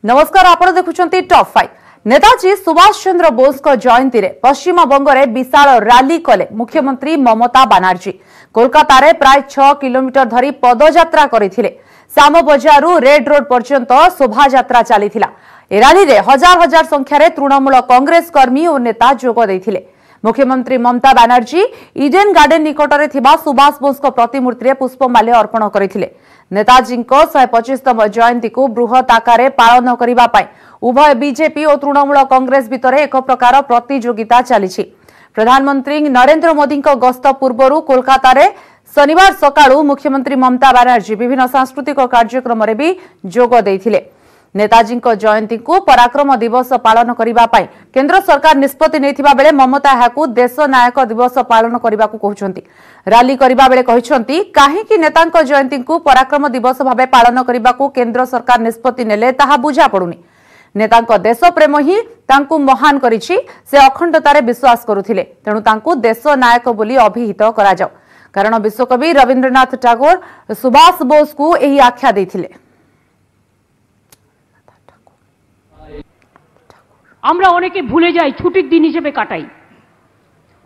नमस्कार आपण देखुछंती टॉप 5 नेताजी सुभाष चंद्र बोस को जयंती रे पश्चिम बंग रे विशाल रैली कले मुख्यमंत्री ममता बनर्जी कोलकाता रे प्राय 6 किलोमीटर धरी पदयात्रा करिथिले। साम बजारु रेड रोड पर्यंत शोभा यात्रा चलीथिला। ए रैली रे हजार हजार संख्या रे तृणमूल कांग्रेस कर्मी और नेता जोग दैथिले। मुख्यमंत्री ममता बनर्जी इडेन गार्डन निकटरे थिबा सुभाष बोस को प्रतिमूर्ति रे पुष्पमाल्य अर्पण करिथिले। नेताजी 125तम जयंती को बृहत आकार पालन करने उभय बीजेपी और तृणमूल कांग्रेस भितर एक प्रकार प्रतियोगिता चली। प्रधानमंत्री नरेंद्र मोदी गस्त पूर्व कोलकाता रे शनिवार सकाळु मुख्यमंत्री ममता बनर्जी विभिन्न सांस्कृतिक कार्यक्रम रे भी जोग देथिले। नेताजी जयंती को पराक्रम दिवस पालन करने केंद्र सरकार निष्पत्ति नेथिबा बेले ममता याकू देश नायक दिवस पालन करने को कहउछंती। रैली करबा बेले कहउछंती काहेकि नेतांक जयंती को पराक्रम दिवस भाबे पालन करने को केंद्र सरकार निष्पत्ति नेले ताहा बुझा पडुनी। नेतांक देश प्रेम ही तांकू महान करिछि। से अखंडतारे विश्वास करुथिले, तेणु तांकू देश नायक बोली अभिहित करा जाऊ। कारण विश्वकवि रविंद्रनाथ टैगोर सुभाष बोस को एही आख्या दैथिले। আমরা অনেকে ভুলে যাই ছুটির দিন হিসেবে কাটাই।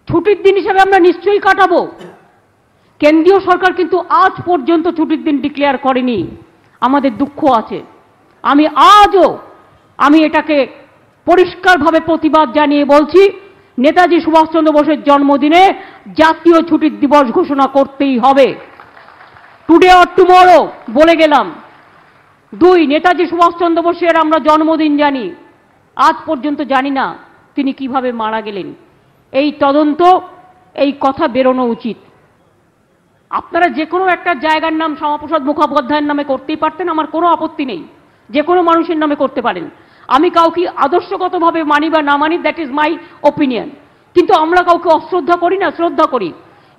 ছুটির দিন হিসেবে আমরা নিশ্চয়ই কাটাবো। কেন্দ্রীয় সরকার কিন্তু আজ পর্যন্ত ছুটির দিন ডিক্লেয়ার করেনি। আমাদের দুঃখ আছে। আমি এটাকে পরিষ্কারভাবে প্রতিবাদ জানিয়ে বলছি, নেতাজি সুভাষচন্দ্র বোসের জন্মদিনে জাতীয় ছুটির দিবস ঘোষণা করতেই হবে। টুডে অর টুমরো বলে গেলাম। 2 নেতাজি সুভাষচন্দ্র বোসের আমরা জন্মদিন জানি, আজ পর্যন্ত জানি না তিনি কিভাবে মারা গেলেন। এই তদন্ত এই কথা বেরোনো উচিত। আপনারা যে কোনো একটা জায়গার নাম শ্যামাপ্রসাদ মুখোপাধ্যায়ের নামে করতেই পারতেন, আমার কোনো আপত্তি নেই। যে কোনো মানুষের নামে করতে পারেন। আমি কাউকে আদর্শগতভাবে মানি বা না মানি, দ্যাট ইজ মাই ওপিনিয়ন। কিন্তু আমরা কাউকে অশ্রদ্ধা করি না, শ্রদ্ধা করি।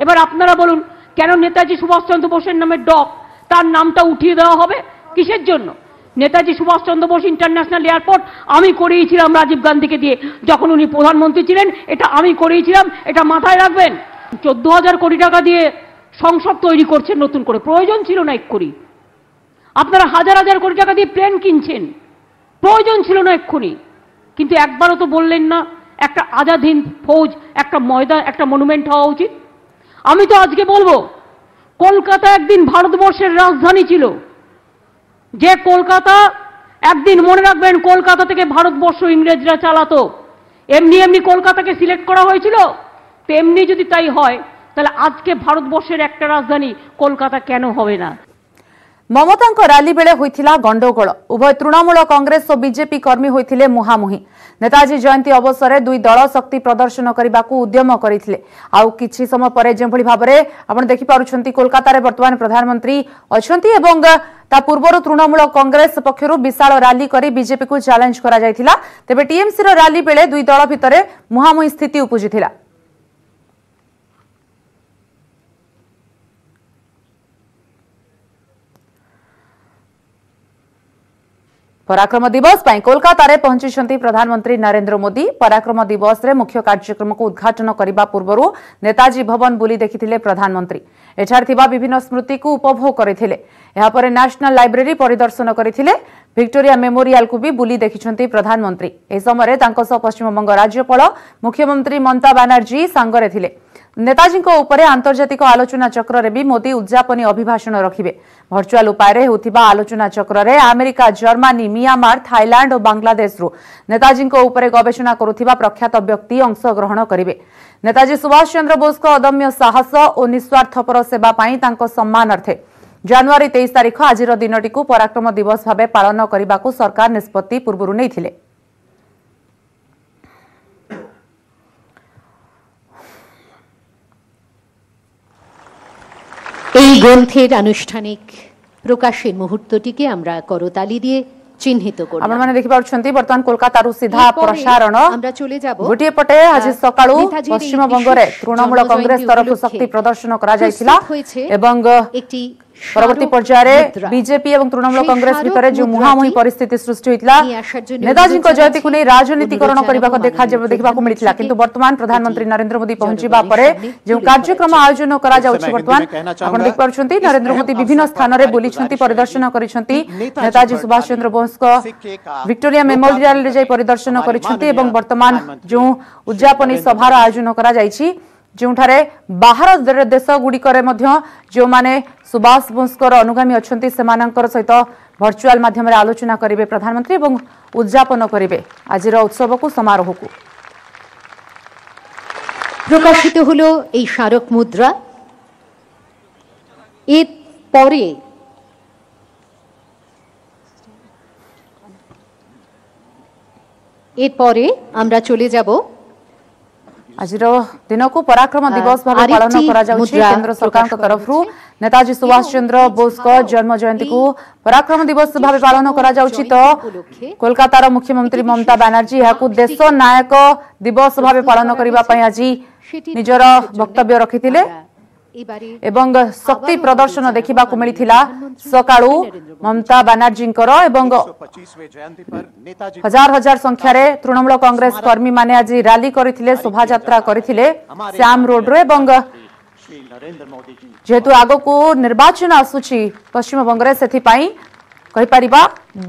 এবার আপনারা বলুন কেন নেতাজি সুভাষচন্দ্র বোসের নামে ডক, তার নামটা উঠিয়ে দেওয়া হবে কিসের জন্য? নেতাজি সুভাষচন্দ্র বোস ইন্টারন্যাশনাল এয়ারপোর্ট আমি করিয়েছিলাম রাজীব গান্ধীকে দিয়ে যখন উনি প্রধানমন্ত্রী ছিলেন। এটা আমি করিয়েছিলাম, এটা মাথায় রাখবেন। 14,000 কোটি টাকা দিয়ে সংসদ তৈরি করছেন নতুন করে, প্রয়োজন ছিল না এক্ষুনি। আপনারা হাজার হাজার কোটি টাকা দিয়ে প্লেন কিনছেন, প্রয়োজন ছিল না এক্ষুনি। কিন্তু একবারও তো বললেন না একটা আজাদ হিন্দ ফৌজ, একটা ময়দান, একটা মনুমেন্ট হওয়া উচিত। আমি তো আজকে বলবো কলকাতা একদিন ভারতবর্ষের রাজধানী ছিল। যে কলকাতা একদিন মনে রাখবেন কলকাতা থেকে ভারতবর্ষ ইংরেজরা চালাতো। এমনি এমনি কলকাতাকে সিলেক্ট করা হয়েছিল। তেমনি যদি তাই হয় তাহলে আজকে ভারতবর্ষের একটা রাজধানী কলকাতা কেন হবে না? ममतांक रैली बेले होइथिला गंडगोल। उभय तृणमूल कांग्रेस और बीजेपी कर्मी होइथिले मुहामुही। नेताजी जयंती अवसर 2 दल शक्ति प्रदर्शन करने को उद्यम करथिले। आउ किछि समय परे जेभଳି भाबरे आपण देखि पारुछंती कोलकाता रे वर्तमान प्रधानमंत्री अछंती एवं ता पूर्व तृणमूल कांग्रेस पक्षरु विशाल रैली करी बीजेपी को चैलेंज करा जायथिला। तेबे टीएमसी रो रैली बेले 2 दल भितरे मुहामुही स्थिति उपजिथिला। पराक्रम दिवस पर कोलकाता रे पहुंची प्रधानमंत्री नरेंद्र मोदी। पराक्रम दिवस रे मुख्य कार्यक्रम को उद्घाटन करने पूर्व नेताजी भवन बुली देखिथिले प्रधानमंत्री। एठार थिबा विभिन्न स्मृति को उपभोग करथिले। एहा परे नेशनल लाइब्रेरी परिदर्शन करथिले। विक्टोरिया मेमोरियल को भी बुली देखिछंती प्रधानमंत्री। ए समय तांको सह पश्चिमबंग राज्यपाल मुख्यमंत्री ममता बनर्जी सांगरे थिले। नेताजी उपरे आंतर्जातिक आलोचना चक्र रे भी मोदी उद्यापनी अभिभाषण रखिबे। वर्चुअल उपाय रे होतिबा आलोचना चक्र रे अमेरिका, जर्मनी, म्यांमार, थाईलैंड और बांग्लादेश रु नेताजी उपरे गवेषणा करुथिबा प्रख्यात व्यक्ति अंशग्रहण करिवे। नेताजी सुभाष चंद्र बोस को अदम्य साहस और निस्वार्थपर सेवा पई तांको सम्मानार्थे जनवरी 23 तारिख आज दिनटी को पराक्रम दिवस भावे पालन करने को सरकार निष्पत्ति पूर्व नहीं। এই গ্রন্থের আনুষ্ঠানিক প্রকাশের মুহূর্তটিকে আমরা করতালি দিয়ে চিহ্নিত করব। আমরা মানে দেখি পারছন্তি বর্তমান কলকাতার সিধা প্রসারণ আমরা চলে যাব। গোটিয়ে পটে আজ সকালু পশ্চিমবঙ্গরে তৃণমূল কংগ্রেস তরফ শক্তি প্রদর্শন করা যাইছিলা এবং একটি परवर्ती पर्यायर बीजेपी और तृणमूल कांग्रेस भितर जो मुहांमुही परिस्थिति सृष्टि होता नेताजी जयंती को नहीं राजनीतिकरण करने देखा मिलता किंतु वर्तमान प्रधानमंत्री नरेंद्र मोदी पहुंचा पर जो कार्यक्रम आयोजन करा वर्तमान आप देख पार्टी नरेंद्र मोदी विभिन्न स्थान में बुली परिदर्शन कर नेताजी सुभाष चंद्र बोस विक्टोरिया मेमोरियल रे परिदर्शन कर वर्तमान जो उद्यापनी सभार आयोजन करा जोठारे बाहर देश गुड़िक जो माने सुभाष बोसकर अनुगामी अच्छा सहित भर्चुआल माध्यम आलोचना करेंगे प्रधानमंत्री और उद्यापन करेंगे आज उत्सव को समारोह को प्रकाशित हलो এই স্মারক মুদ্রা এরপরে আমরা চলে যাব आज दिन को पराक्रम दिवस भाव पालन केंद्र सरकार तरफ नेताजी सुभाष चंद्र बोस जन्म जयंती को पराक्रम दिवस भाव पालन तो कोलकातार मुख्यमंत्री ममता बनर्जी यहाँ देश नायक दिवस भाव पालन करने आज निजर वक्तव्य रखिथिले एवं शक्ति प्रदर्शन देखा मिलता सकाळू ममता बनर्जी हजार हजार संख्यार तृणमूल कांग्रेस कर्मी माने आज रैली करथिले शोभा यात्रा करथिले श्याम रोड रे जेहेतु आगो को निर्वाचन आसुची पश्चिम बंगरे सेथिपाई कहि परिबा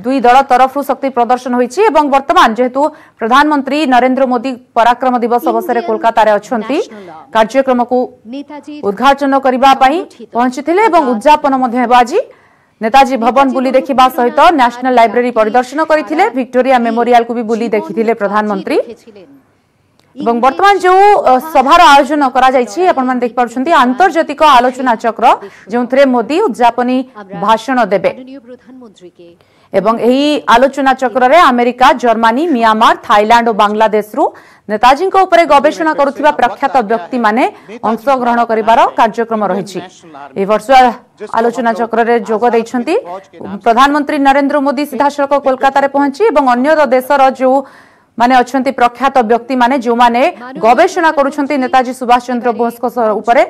दुई दल तरफ शक्ति प्रदर्शन होईची एवं वर्तमान जेहेतु प्रधानमंत्री नरेंद्र मोदी पराक्रम दिवस अवसर कोलकाता रे अछंती कार्यक्रम को उद्घाटन करबा पई पहुंचीथिले एवं उद्यापन मध्ये हेबा आज नेताजी भवन बुली देखिबा सहित नेशनल लाइब्रेरी परिदर्शन करथिले विक्टोरिया मेमोरियल को भी बुली देखिथिले प्रधानमंत्री एवं वर्तमान जो सभार आयोजन करा जायछि आपण मान देख पारुछंती आंतर्जातिक आलोचना चक्र जोंथरे मोदी उद्यापनी भाषण देबे एवं एही आलोचना चक्र रे अमेरिका जर्मनी म्यांमार थाईलैंड और बांग्लादेश रु नेताजी को ऊपर गवेषणा करुथिबा प्रख्यात व्यक्ति माने अंशग्रहण करिवार कार्यक्रम रहिछि ए वर्चुअल आलोचना चक्र रे जोग दैछंती प्रधानमंत्री नरेंद्र मोदी सीधासळख कोलकाता रे पहुंची एवं अन्य देशर जो माने अछंती प्रख्यात व्यक्ति माने जो माने गवेषणा करुछंती नेताजी सुभाष चंद्र बोस को ऊपरे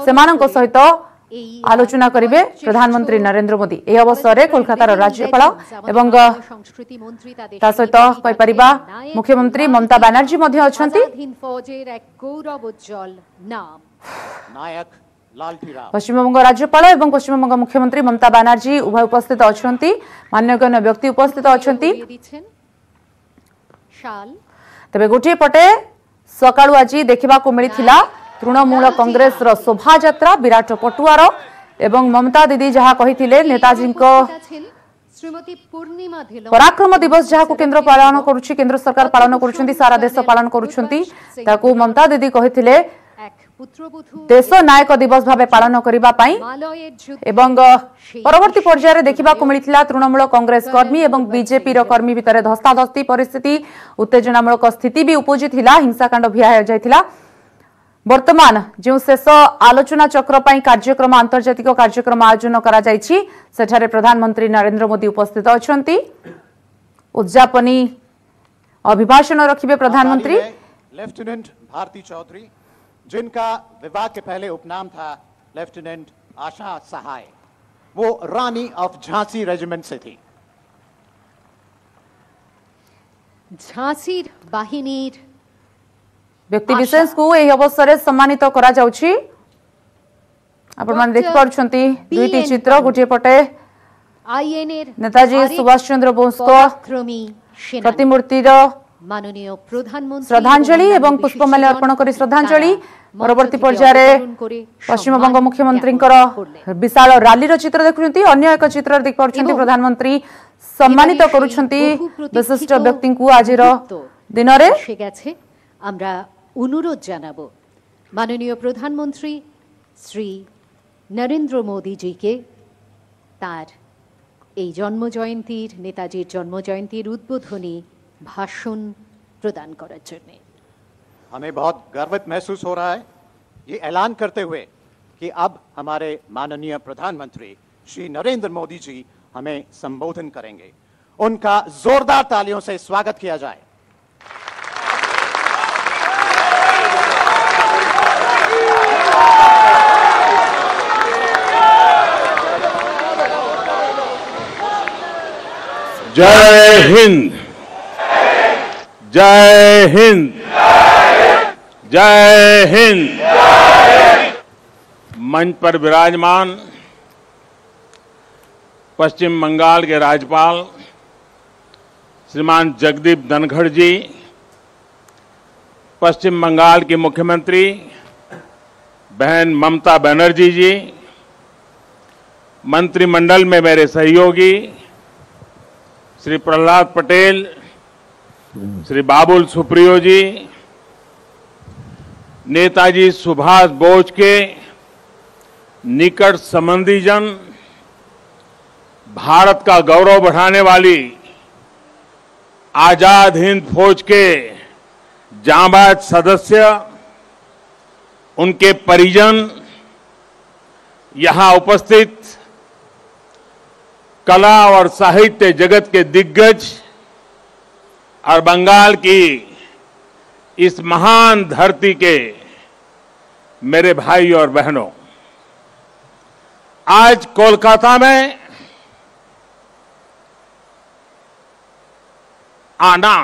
सेमानक सहित आलोचना करिवे प्रधानमंत्री नरेंद्र मोदी ए अवसर रे कोलकातार राज्यपाल एवं ता सहित कहि परिबा मुख्यमंत्री ममता बनर्जी मध्ये अछंती पश्चिम बंग राज्यपाल एवं पश्चिम बंग मुख्यमंत्री ममता बनर्जी उभय उपस्थित अछंती मान्यगण्य व्यक्ति उपस्थित अछंती तबे गोटे पटे सकाळु आज देखा मिलता तृणमूल कांग्रेस शोभा यात्रा विराट पटुआर एवं ममता दीदी जहाँ कही नेताजी पराक्रम दिवस जहाँ केंद्र पालन करुछि केंद्र सरकार पालन करुछंती सारा देश पालन करुछंती ताकू ममता दीदी कही देश नायक दिवस भाव पालन करने एवं परवर्ती पर्यायर देखा मिलता तृणमूल कांग्रेस कर्मी एवं बीजेपी कर्मी भितर धस्ताधस्ती परिस्थिति उत्तेजनामूलक स्थिति भी उपजी हिंसाकांड भी जाइथिला वर्तमान जो शेष आलोचना चक्र कार्यक्रम आंतर्जातिक कार्यक्रम आयोजन करा जायछि सेठारे प्रधानमंत्री नरेंद्र मोदी उपस्थित अछंती उद्यापनी अभिभाषण रखिबे प्रधानमंत्री लेफ्टिनेंट भारती चौधरी जिनका विवाह के पहले उपनाम था लेफ्टिनेंट आशा सहाय वो रानी ऑफ झांसी रेजिमेंट से थी झांसी बाहिनीर व्यक्ति विशेष को यह अवसर में सम्मानित करा जाउछि आपण मान देख पारुछंती दुईटी चित्र गोटे पटे नेताजी सुभाष चंद्र बोस को प्रतिमूर्ति माननीय प्रधानमंत्री श्रद्धांजलि एवं पुष्पमाल्य अर्पण करी श्रद्धांजलि परवर्ती पर्यायर पश्चिम बंग मुख्यमंत्री विशाल रैली चित्र देखुछंती अन्य एक चित्र देख पारुछंती प्रधानमंत्री सम्मानित करूछंती विशिष्ट व्यक्ति को आजिर दिन रे আমরা অনুরোধ জানাবো মাননীয় প্রধানমন্ত্রী শ্রী নরেন্দ্র মোদীজিকে তার এই জন্মজয়ন্তীর নেতাজির জন্মজয়ন্তীর উদ্বোধনী भाषण प्रदान करार जन्य हमें बहुत गर्वित महसूस हो रहा है ये ऐलान करते हुए कि अब हमारे माननीय प्रधानमंत्री श्री नरेंद्र मोदी जी हमें संबोधन करेंगे उनका जोरदार तालियों से स्वागत किया जाए। जय हिंद, जय हिंद, जय हिंद। मंच पर विराजमान पश्चिम बंगाल के राज्यपाल श्रीमान जगदीप धनखड़ जी, पश्चिम बंगाल की मुख्यमंत्री बहन ममता बनर्जी जी, मंत्रिमंडल में मेरे सहयोगी श्री प्रहलाद पटेल, श्री बाबुल सुप्रियो जी, नेताजी सुभाष बोस के निकट संबंधीजन, भारत का गौरव बढ़ाने वाली आजाद हिंद फौज के जांबाज सदस्य, उनके परिजन, यहां उपस्थित कला और साहित्य जगत के दिग्गज और बंगाल की इस महान धरती के मेरे भाई और बहनों, आज कोलकाता में आना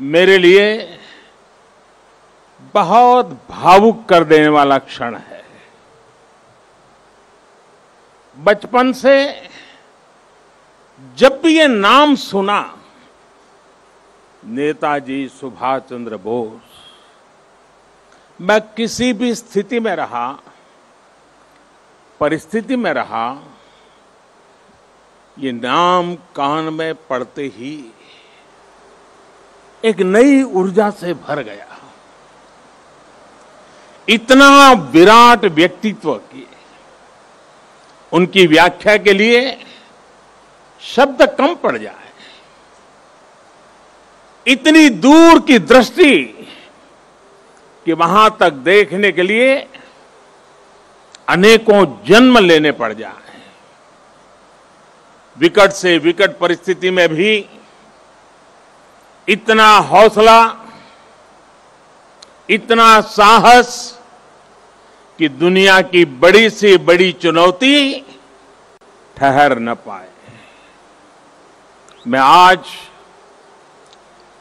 मेरे लिए बहुत भावुक कर देने वाला क्षण है। बचपन से जब भी ये नाम सुना, नेताजी सुभाष चंद्र बोस, मैं किसी भी स्थिति में रहा, परिस्थिति में रहा, ये नाम कान में पड़ते ही एक नई ऊर्जा से भर गया। इतना विराट व्यक्तित्व की उनकी व्याख्या के लिए शब्द कम पड़ जाए। इतनी दूर की दृष्टि कि वहां तक देखने के लिए अनेकों जन्म लेने पड़ जाए। विकट से विकट परिस्थिति में भी इतना हौसला, इतना साहस कि दुनिया की बड़ी से बड़ी चुनौती ठहर न पाए। मैं आज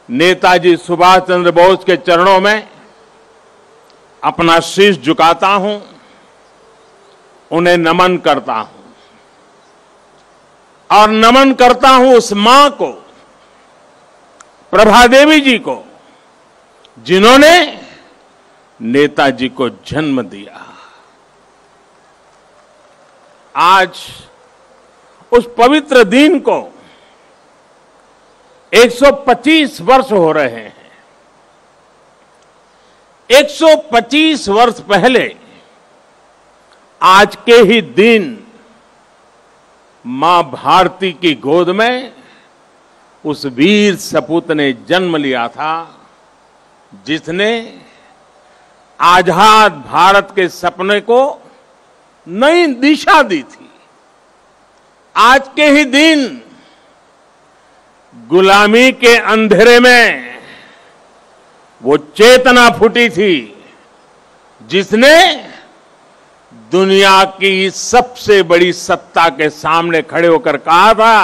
नेताजी सुभाष चंद्र बोस के चरणों में अपना शीश झुकाता हूं, उन्हें नमन करता हूं और नमन करता हूं उस मां को, प्रभा देवी जी को, जिन्होंने नेताजी को जन्म दिया। आज उस पवित्र दिन को 125 वर्ष हो रहे हैं। 125 वर्ष पहले आज के ही दिन मां भारती की गोद में उस वीर सपूत ने जन्म लिया था, जिसने आजाद भारत के सपने को नई दिशा दी थी। आज के ही दिन गुलामी के अंधेरे में वो चेतना फूटी थी, जिसने दुनिया की सबसे बड़ी सत्ता के सामने खड़े होकर कहा था,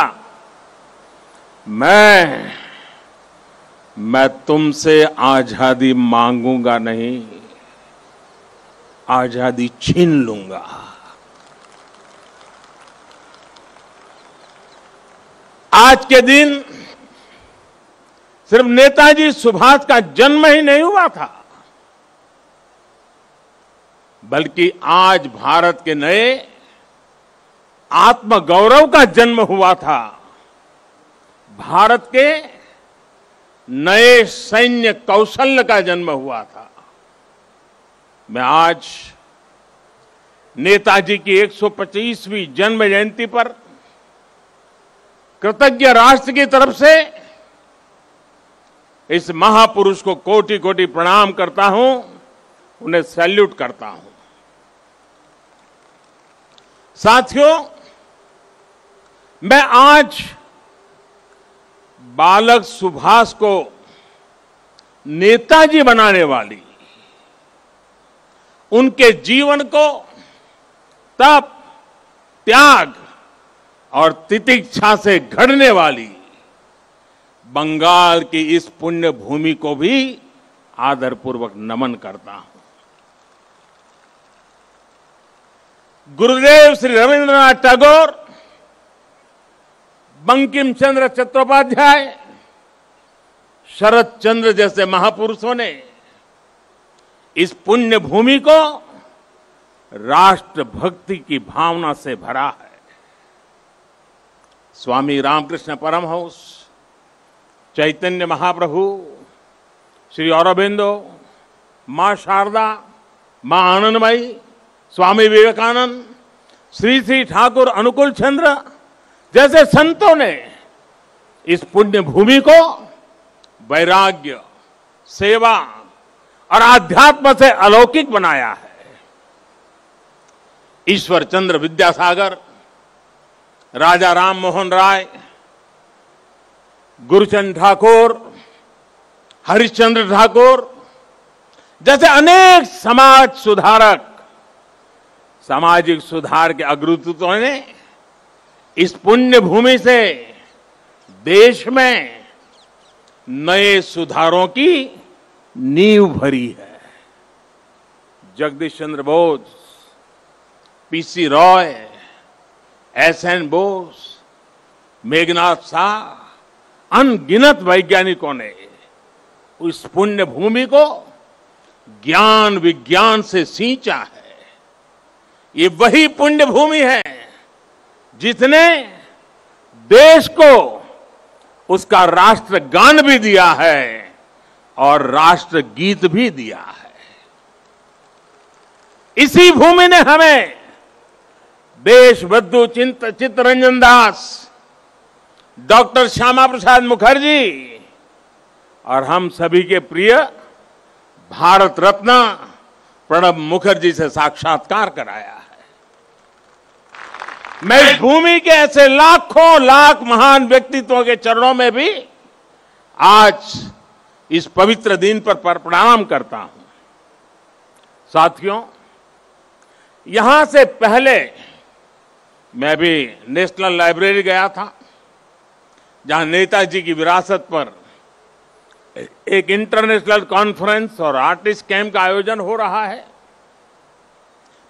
मैं तुमसे आजादी मांगूंगा नहीं, आजादी छीन लूंगा। आज के दिन सिर्फ नेताजी सुभाष का जन्म ही नहीं हुआ था, बल्कि आज भारत के नए आत्मगौरव का जन्म हुआ था। भारत के नए सैन्य कौशल्य का जन्म हुआ था। मैं आज नेताजी की 125वीं जन्म जयंती पर कृतज्ञ राष्ट्र की तरफ से इस महापुरुष को कोटि कोटि प्रणाम करता हूं, उन्हें सैल्यूट करता हूं। साथियों, मैं आज बालक सुभाष को नेताजी बनाने वाली उनके जीवन को तप, त्याग और तितिक्षा से घड़ने वाली बंगाल की इस पुण्य भूमि को भी आदरपूर्वक नमन करता हूं। गुरुदेव श्री रविंद्रनाथ टैगोर, बंकिम चंद्र चट्टोपाध्याय, शरद चंद्र जैसे महापुरुषों ने इस पुण्य भूमि को राष्ट्र भक्ति की भावना से भरा है। स्वामी रामकृष्ण परमहंस, चैतन्य महाप्रभु, श्री अरबिंदो, मां शारदा, मां आनंदमयी, स्वामी विवेकानंद, श्री श्री ठाकुर अनुकूल चंद्र जैसे संतों ने इस पुण्य भूमि को वैराग्य, सेवा और आध्यात्म से अलौकिक बनाया है। ईश्वर चंद्र विद्यासागर, राजा राम मोहन राय, गुरुचंद ठाकुर, हरिश्चंद्र ठाकुर जैसे अनेक समाज सुधारक, सामाजिक सुधार के अग्रदूतों ने इस पुण्य भूमि से देश में नए सुधारों की नींव भरी है। जगदीश चंद्र बोस, पीसी रॉय, एसएन बोस, मेघनाथ शाह, अनगिनत वैज्ञानिकों ने उस पुण्य भूमि को ज्ञान विज्ञान से सींचा है। ये वही पुण्य भूमि है जिसने देश को उसका राष्ट्रगान भी दिया है और राष्ट्र गीत भी दिया है। इसी भूमि ने हमें देशबंधु चित्तरंजन दास, डॉक्टर श्यामा प्रसाद मुखर्जी और हम सभी के प्रिय भारत रत्न प्रणब मुखर्जी से साक्षात्कार कराया है। मैं इस भूमि के ऐसे लाखों लाख महान व्यक्तित्वों के चरणों में भी आज इस पवित्र दिन पर प्रणाम करता हूं। साथियों, यहां से पहले मैं भी नेशनल लाइब्रेरी गया था, जहां नेताजी की विरासत पर एक इंटरनेशनल कॉन्फ्रेंस और आर्टिस्ट कैंप का आयोजन हो रहा है।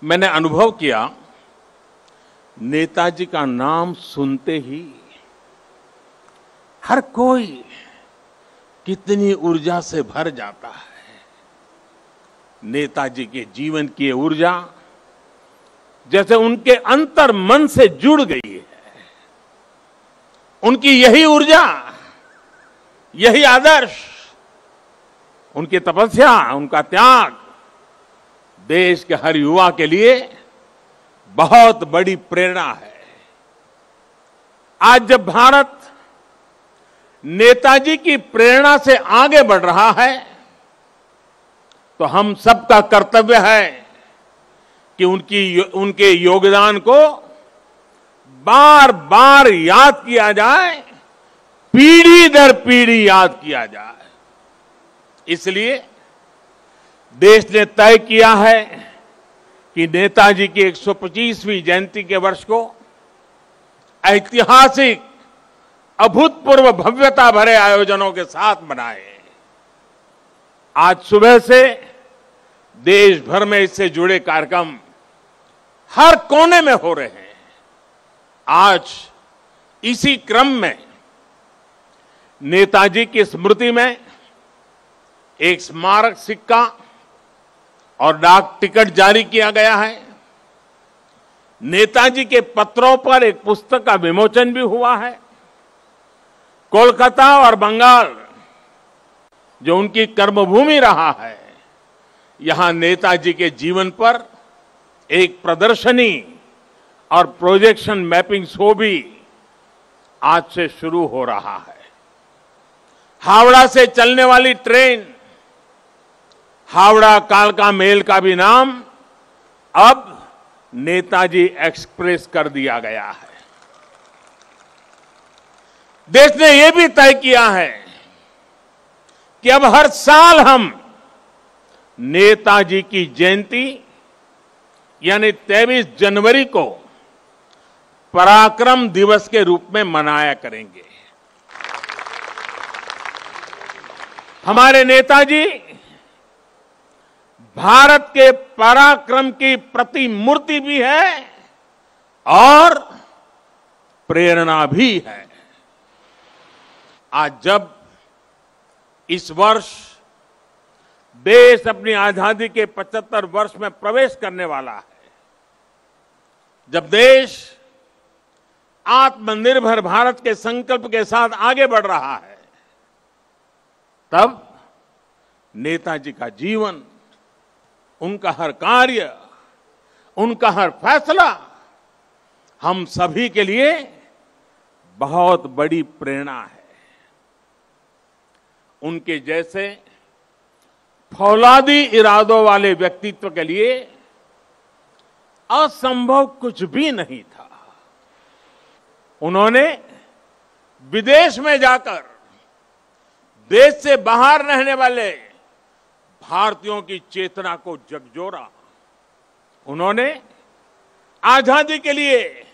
मैंने अनुभव किया, नेताजी का नाम सुनते ही हर कोई कितनी ऊर्जा से भर जाता है। नेताजी के जीवन की ऊर्जा जैसे उनके अंतर मन से जुड़ गई है। उनकी यही ऊर्जा, यही आदर्श, उनकी तपस्या, उनका त्याग देश के हर युवा के लिए बहुत बड़ी प्रेरणा है। आज जब भारत नेताजी की प्रेरणा से आगे बढ़ रहा है, तो हम सबका कर्तव्य है कि उनके योगदान को बार बार याद किया जाए, पीढ़ी दर पीढ़ी याद किया जाए। इसलिए देश ने तय किया है कि नेताजी की 125वीं जयंती के वर्ष को ऐतिहासिक, अभूतपूर्व भव्यता भरे आयोजनों के साथ मनाए। आज सुबह से देश भर में इससे जुड़े कार्यक्रम हर कोने में हो रहे हैं। आज इसी क्रम में नेताजी की स्मृति में एक स्मारक सिक्का और डाक टिकट जारी किया गया है। नेताजी के पत्रों पर एक पुस्तक का विमोचन भी हुआ है। कोलकाता और बंगाल, जो उनकी कर्मभूमि रहा है, यहां नेताजी के जीवन पर एक प्रदर्शनी और प्रोजेक्शन मैपिंग शो भी आज से शुरू हो रहा है। हावड़ा से चलने वाली ट्रेन हावड़ा कालका मेल का भी नाम अब नेताजी एक्सप्रेस कर दिया गया है। देश ने यह भी तय किया है कि अब हर साल हम नेताजी की जयंती यानी 23 जनवरी को पराक्रम दिवस के रूप में मनाया करेंगे। हमारे नेताजी भारत के पराक्रम की प्रतिमूर्ति भी है और प्रेरणा भी है। आज जब इस वर्ष देश अपनी आजादी के 75 वर्ष में प्रवेश करने वाला है, जब देश आत्मनिर्भर भारत के संकल्प के साथ आगे बढ़ रहा है, तब नेताजी का जीवन, उनका हर कार्य, उनका हर फैसला हम सभी के लिए बहुत बड़ी प्रेरणा है। उनके जैसे फौलादी इरादों वाले व्यक्तित्व के लिए असंभव कुछ भी नहीं था। उन्होंने विदेश में जाकर देश से बाहर रहने वाले भारतीयों की चेतना को झकझोरा। उन्होंने आजादी के लिए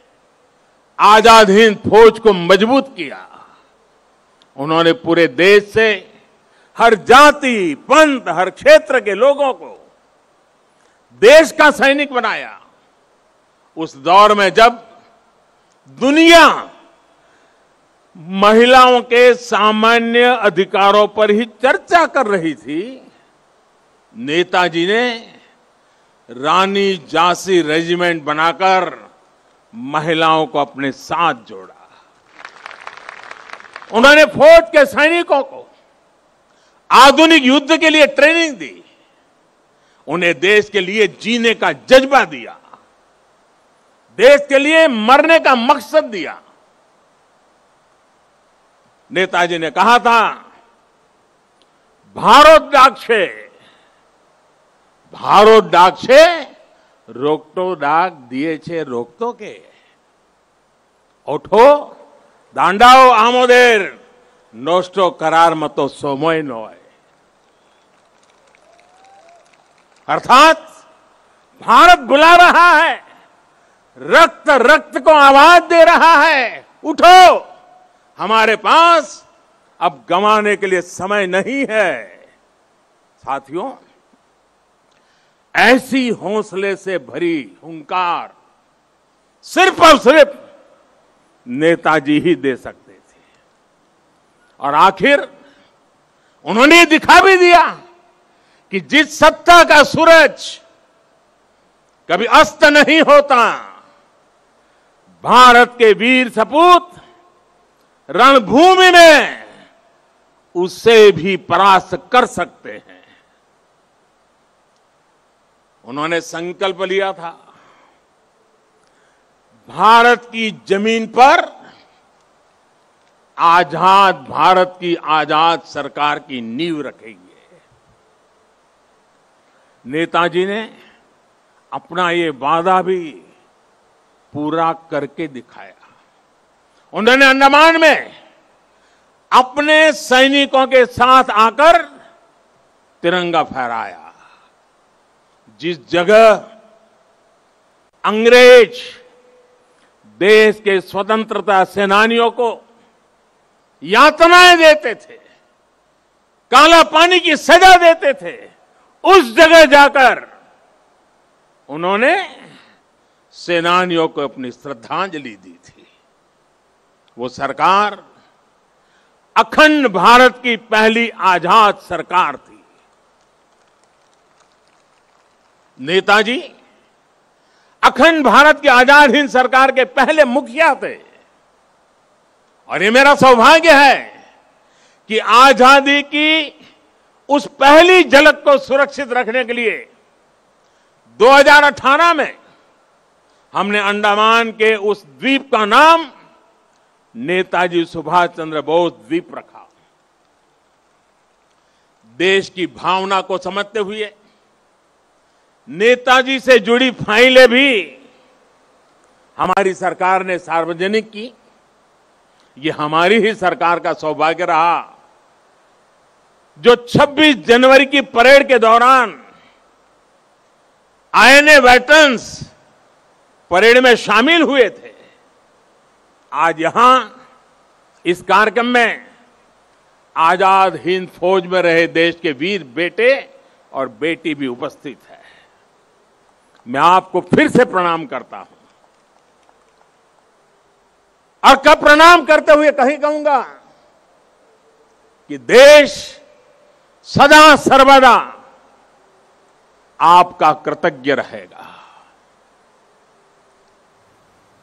आजाद हिंद फौज को मजबूत किया। उन्होंने पूरे देश से हर जाति, पंथ, हर क्षेत्र के लोगों को देश का सैनिक बनाया। उस दौर में जब दुनिया महिलाओं के सामान्य अधिकारों पर ही चर्चा कर रही थी, नेताजी ने रानी झांसी रेजिमेंट बनाकर महिलाओं को अपने साथ जोड़ा। उन्होंने फौज के सैनिकों को आधुनिक युद्ध के लिए ट्रेनिंग दी। उन्हें देश के लिए जीने का जज्बा दिया, देश के लिए मरने का मकसद दिया। नेताजी ने कहा था, भारत डाक छे, भारत डाक छे, रोकटो डाक दिए छे रोकतो के, ओठो दांडाओ आमोदेर नोस्टो करार मतो सोमोय नोय। अर्थात भारत बुला रहा है, रक्त रक्त को आवाज दे रहा है, उठो, हमारे पास अब गंवाने के लिए समय नहीं है। साथियों, ऐसी हौसले से भरी हुंकार सिर्फ और सिर्फ नेताजी ही दे सकते थे। और आखिर उन्होंने दिखा भी दिया कि जिस सत्ता का सूरज कभी अस्त नहीं होता, भारत के वीर सपूत रणभूमि में उससे भी परास्त कर सकते हैं। उन्होंने संकल्प लिया था, भारत की जमीन पर आजाद भारत की आजाद सरकार की नींव रखेंगे। नेताजी ने अपना ये वादा भी पूरा करके दिखाया। उन्होंने अंडमान में अपने सैनिकों के साथ आकर तिरंगा फहराया। जिस जगह अंग्रेज देश के स्वतंत्रता सेनानियों को यातनाएं देते थे, काला पानी की सजा देते थे, उस जगह जाकर उन्होंने सेनानियों को अपनी श्रद्धांजलि दी थी। वो सरकार अखंड भारत की पहली आजाद सरकार थी। नेताजी अखंड भारत की आजाद हिंद सरकार के पहले मुखिया थे। और ये मेरा सौभाग्य है कि आजादी की उस पहली झलक को सुरक्षित रखने के लिए 2018 में हमने अंडमान के उस द्वीप का नाम नेताजी सुभाष चंद्र बोस द्वीप रखा। देश की भावना को समझते हुए नेताजी से जुड़ी फाइलें भी हमारी सरकार ने सार्वजनिक की। ये हमारी ही सरकार का सौभाग्य रहा जो 26 जनवरी की परेड के दौरान आईएनए वेटरन्स परेड में शामिल हुए थे। आज यहां इस कार्यक्रम में आजाद हिंद फौज में रहे देश के वीर बेटे और बेटी भी उपस्थित है। मैं आपको फिर से प्रणाम करता हूं और कब प्रणाम करते हुए कहीं कहूंगा कि देश सदा सर्वदा आपका कृतज्ञ रहेगा,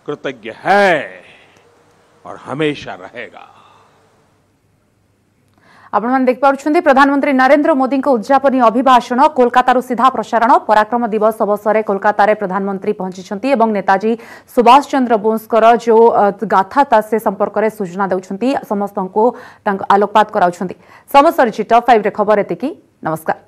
कृतज्ञ है और हमेशा रहेगा। आपण देख पार्छन्ति प्रधानमंत्री नरेंद्र मोदी को उद्यापनी अभिभाषण कोलकाता सीधा प्रसारण पराक्रम दिवस अवसर कोलकाता रे प्रधानमंत्री पहुंची एवं नेताजी सुभाष चंद्र बोसकर जो गाथा से संपर्क में सूचना देउछन्ति समस्त को आलोकपात कराउछन्ति। समस्त टॉप 5 रे खबर एतिकी। नमस्कार।